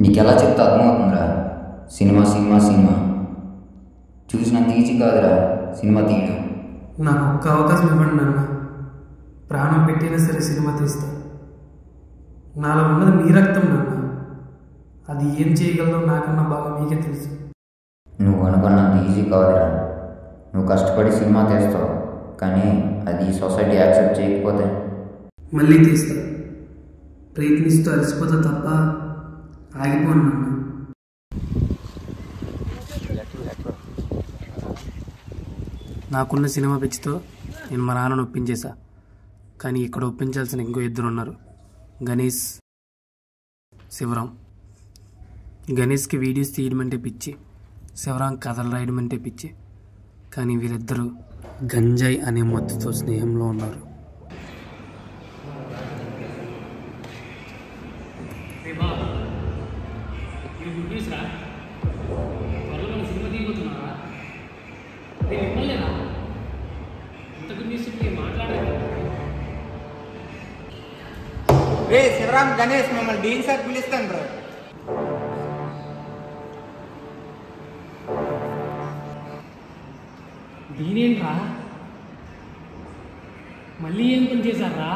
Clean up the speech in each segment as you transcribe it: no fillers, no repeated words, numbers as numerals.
నీకెలా చెప్తే అర్థమవుతుందిరా? Cinema cinema cinema చూసినంత ఈజీ కాదురా సినిమా తీయడం. నాకు ఒక్క అవకాశం ఇవ్వండి నాన్న. ప్రాణం పెట్టినా సరే సినిమా తీస్తా. నాలో ఉన్నది మీ రక్తం నాన్న. అది ఏం చేయగలదో నాకన్నా బాగా మీకే తెలుసు. నువ్వు అనుకున్నంత ఈజీ కాదురా. నువ్వు కష్టపడి సినిమా తీస్తావు, కానీ అది ఈ సొసైటీ యాక్సెప్ట్ చేయకపోతే మళ్ళీ తీస్తా. ప్రయత్నిస్తూ అలసిపోతా తప్ప ఆగిపోను నాన్న. నాకున్న సినిమా పిచ్చితో నేను మా నాన్నను ఒప్పించేశా. కానీ ఇక్కడ ఒప్పించాల్సిన ఇంకో ఇద్దరు ఉన్నారు, గణేష్, శివరాం. గణేష్కి వీడియోస్ తీయడం అంటే పిచ్చి, శివరాం కథలు రాయడం అంటే పిచ్చి. కానీ వీరిద్దరూ గంజాయి అనే మత్తుతో స్నేహంలో ఉన్నారు. రే శివరాం, గణేష్ మిమ్మల్ని డీన్ సార్ పిలుస్తాను రా. దీనేంట్రా మళ్ళీ ఏం పని చేశారా?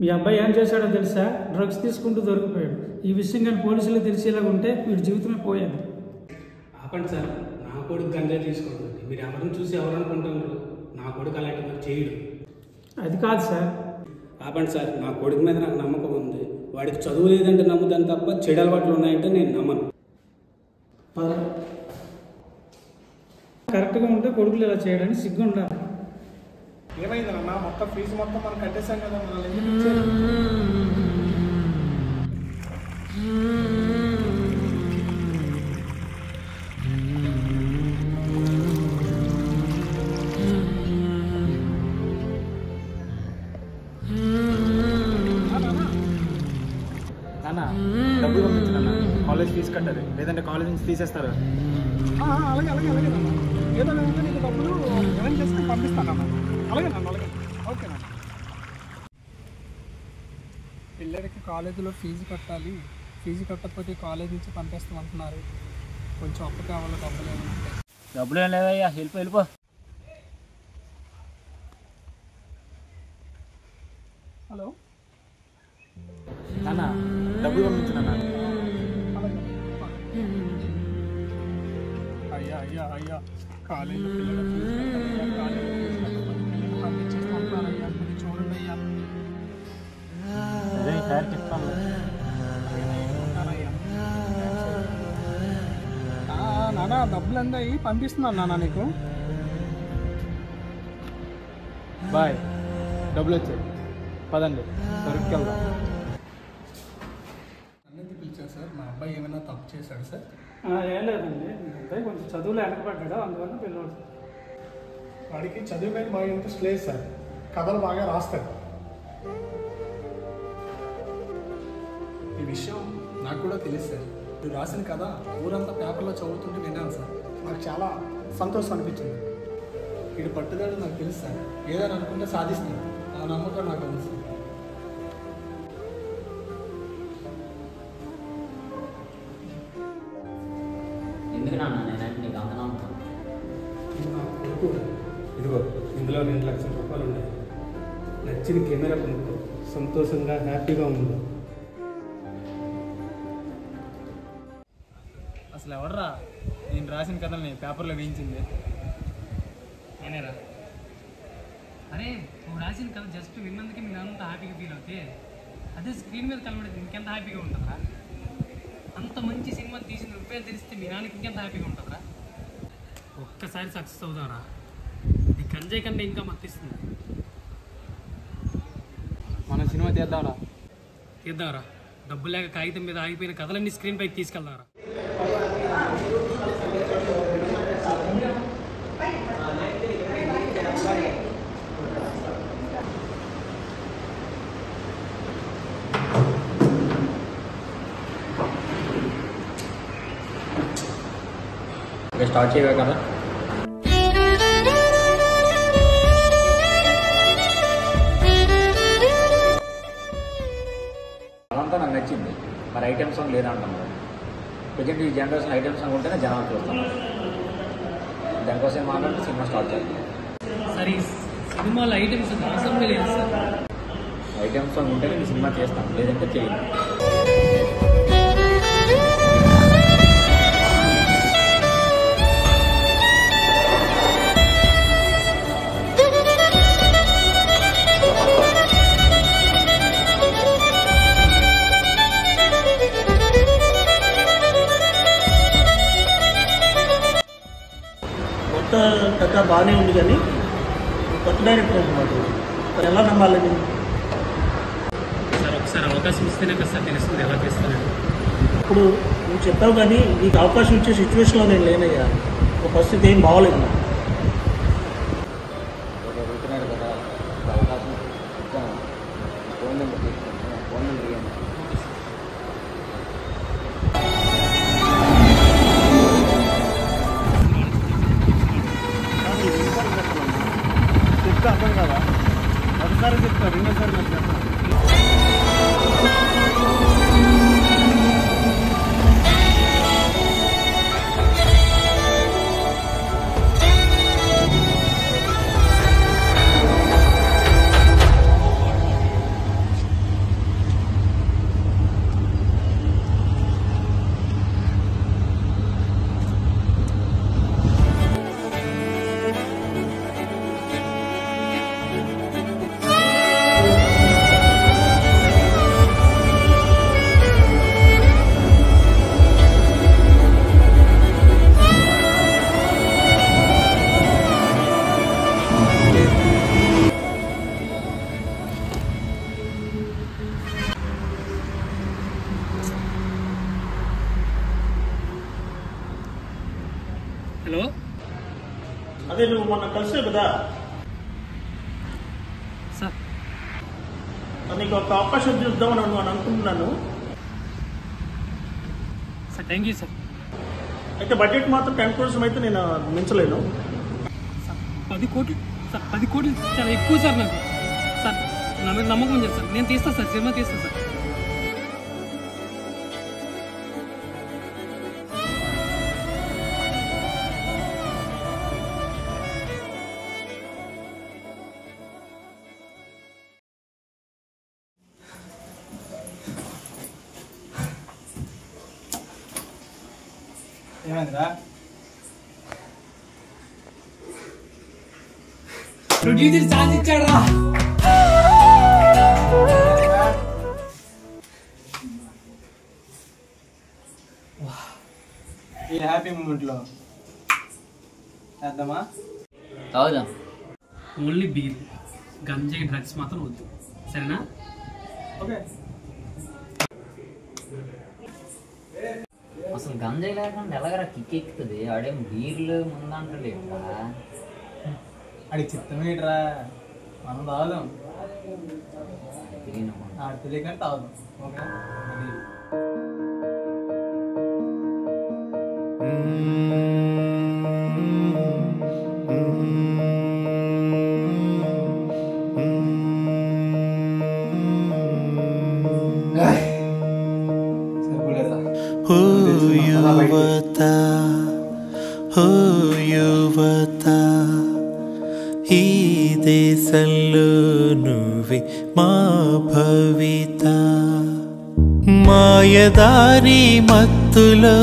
మీ అబ్బాయి ఏం చేశాడో తెలుసా? డ్రగ్స్ తీసుకుంటూ దొరికిపోయాడు. ఈ విషయం కానీ పోలీసులకు తెలిసేలాగా ఉంటే వీడి జీవితమే పోయాడు. ఆపండి సార్, నా కొడుకు గంజాయి తీసుకుంటుంది. మీరు ఎవరిని చూసి ఎవరు అనుకుంటున్నారు? నా కొడుకు అలాంటి మరి చేయడు. అది కాదు సార్. ఆపండి సార్, నా కొడుకు మీద నాకు నమ్మకం ఉంది. వాడికి చదువు లేదంటే నమ్ముతాను తప్ప చెడు అలవాట్లు ఉన్నాయంటే నేను నమ్మను. కరెక్ట్గా ఉంటే కొడుకులు ఇలా చేయడానికి సిగ్గు ఉండాలి. ఏమైంది అన్న? మొత్తం ఫీజు మొత్తం మనం కట్టేసాం కదా. అన్న డబ్బులు పంపించిన కాలేజ్ ఫీజు కట్టాలి, లేదంటే కాలేజ్ నుంచి తీసేస్తారు. అలాగే అలాగే అలాగే ఏదో నీకు డబ్బులు అరేంజ్ చేసుకుని పంపిస్తానన్నా. అలాగే అలాగే ఓకేనా. పిల్లలకి కాలేజీలో ఫీజు కట్టాలి, ఫీజు కట్టకపోతే కాలేజ్ నుంచి పంపిస్తామంటున్నారు. కొంచెం అప్పు కావాలి, డబ్బులు ఏమైనా. డబ్బులు ఏం లేదయ్యా, వెళ్ళిపో. హలో అన్న డబ్బులు పంపించిన. అయ్యా అయ్యా అయ్యా, కాలేజీలో పిల్లల ఫీజు కట్టాలయ్యా, కాలేజీలో ఫీజు కట్టకపోతే పిల్లలు పంపించేస్తామంటున్నారయ్యా. కొంచెం చూడండి అయ్యా. అదే సార్ చెప్తాను. నానా డబ్బులు అందాయి, పంపిస్తున్నాను నాన్న నీకు. బాయ్, డబ్బులు వచ్చాయి, పదండి దొరికి వెళ్దాం. అన్నింటి పిలిచారు సార్. మా అబ్బాయి ఏమైనా తప్పు చేశాడు సార్? ఏం లేదండి, అబ్బాయి కొంచెం చదువులో వెనకబడ్డాడు, అందువల్ల పిల్లవాడు. వాడికి చదువు మీద బాగా ఇంట్రెస్ట్ లేదు సార్. కథలు బాగా రాస్తాడు. ఈ విషయం నాకు కూడా తెలుసు సార్. మీరు రాసిన కథ ఊరంతా పేపర్లో చదువుతుంటే విన్నాను సార్. నాకు చాలా సంతోషం అనిపించింది. వీడి పట్టుదల నాకు తెలుసు సార్. ఏదని అనుకుంటే సాధిస్తాను. ఆ నమ్మకం నాకు ఉంది సార్. ఎందుకు నాన్న నేనంటే నీకు అంత నమ్మకం? నా కొడుకు ఇదిగో ఇందులో 2 లక్షల రూపాయలు ఉన్నాయి. నచ్చిన కెమెరా కొనుక్కో, సంతోషంగా హ్యాపీగా ఉండు. అసలు ఎవర్రా నేను రాసిన కథల్ని పేపర్లో వేయించింది? నేనేరా? అరే నువ్వు రాసిన కథ జస్ట్ విన్నందుకే మీ నాన్నంత హ్యాపీగా ఫీల్ అవుతే అదే స్క్రీన్ మీద కనబడితే ఇంకెంత హ్యాపీగా ఉంటుందా? అంత మంచి సినిమా తీసిన రూపాయలు తెలిస్తే మీ నాన్నకి ఇంకెంత హ్యాపీగా ఉంటుందా? ఒక్కసారి సక్సెస్ అవుదాంరా. ఈ గంజాయి కంటే ఇంకా మత్తిస్తుంది. మనం సినిమా తీద్దాంరా. తీద్దాంరా. డబ్బు లేక కాగితం మీద ఆగిపోయిన కథలన్నీ స్క్రీన్ పైకి తీసుకెళ్దాంరా. స్టార్ట్ చేయవే కదా. అదంతా నాకు నచ్చింది. మరి ఐటమ్ సాంగ్ లేదంటున్నారు. ప్రజెంట్ ఈ జనరేషన్ ఐటమ్ సాంగ్ ఉంటేనే జనాలు చూస్తున్నారు. దానికోసం మాట్లాడితే సినిమా స్టార్ట్ చేయాలి. సరే సినిమాలో ఐటమ్స్ అవసరమే లేదు సార్. ఐటమ్ సాంగ్ ఉంటేనే మీ సినిమా చేస్తాం, లేదంటే చేయండి. కథ బాగానే ఉంది కానీ కొత్త డైరెక్టర్ అంటున్నాడు. మరి ఎలా నమ్మాలి నేను? సార్ ఒకసారి అవకాశం ఇస్తేనే కదా సార్ తెలుస్తుంది ఎలా చేస్తానండి. ఇప్పుడు నువ్వు చెప్పావు కానీ నీకు అవకాశం ఇచ్చే సిచ్యువేషన్లో నేను లేనయ్యా. ఒక పరిస్థితి ఏం బాగోలేదు నాకు. అడుగుతున్నారు కదా, అవకాశం ఇస్తాను. ఫోన్ నెంబర్ తీసుకుంటాను, ఫోన్ నెంబర్ ఇవ్వండి. చెప్తే అర్థం కదా, ఒకసారి చెప్తా, రెండోసారి నాకు చెప్పాను. హలో అదే నువ్వు మొన్న కలిసావు కదా, సార్. నీకు ఒక అవకాశం చూద్దామని అని అనుకుంటున్నాను. Sir thank you sir. అయితే బడ్జెట్ మాత్రం 10 crores అయితే నేను మించలేను. సార్ 10 కోట్లు సార్, 10 కోట్లు చాలా ఎక్కువ సార్ నాకు. సార్ నా మీద నమ్మకం ఉంది సార్, నేను తీస్తాను సార్, సినిమా తీస్తాను సార్. ఏమైందిరా? ప్రొడ్యూసర్ సాధించాడు రా. ఈ హ్యాపీ మూమెంట్లో చేద్దామా? తాగుదాం. ఓన్లీ బీర్, గంజాయి డ్రగ్స్ మాత్రం వద్దు, సరేనా? ఓకే. అసలు గంజాయి లేకుండా ఎలాగరా కిక్ ఎక్కుతుంది? ఆడేం బీర్లు ముందంటలేట్రా. అడిగి చిత్తమేట్రా, మనం తాగుదాం. తెలియనమ్మా. తెలియకంటే తాగుదాం. ఓకే. అది Mm-hmm. యువత ఓ యువత ఈ దేశంలో నువ్వే మా భవిత మాయదారి మత్తులో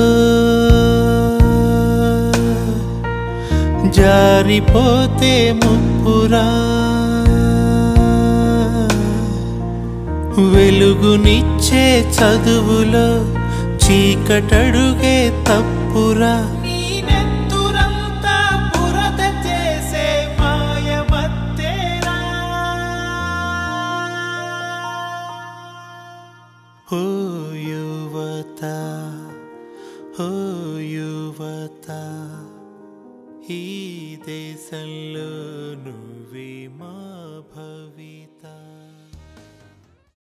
జారిపోతే ముప్పురా వెలుగునిచ్చే చదువులో చీకటడుగే తప్పురా ఓ యువత ఓ యువత ఈ దేశంలో నువ్వే మా భవి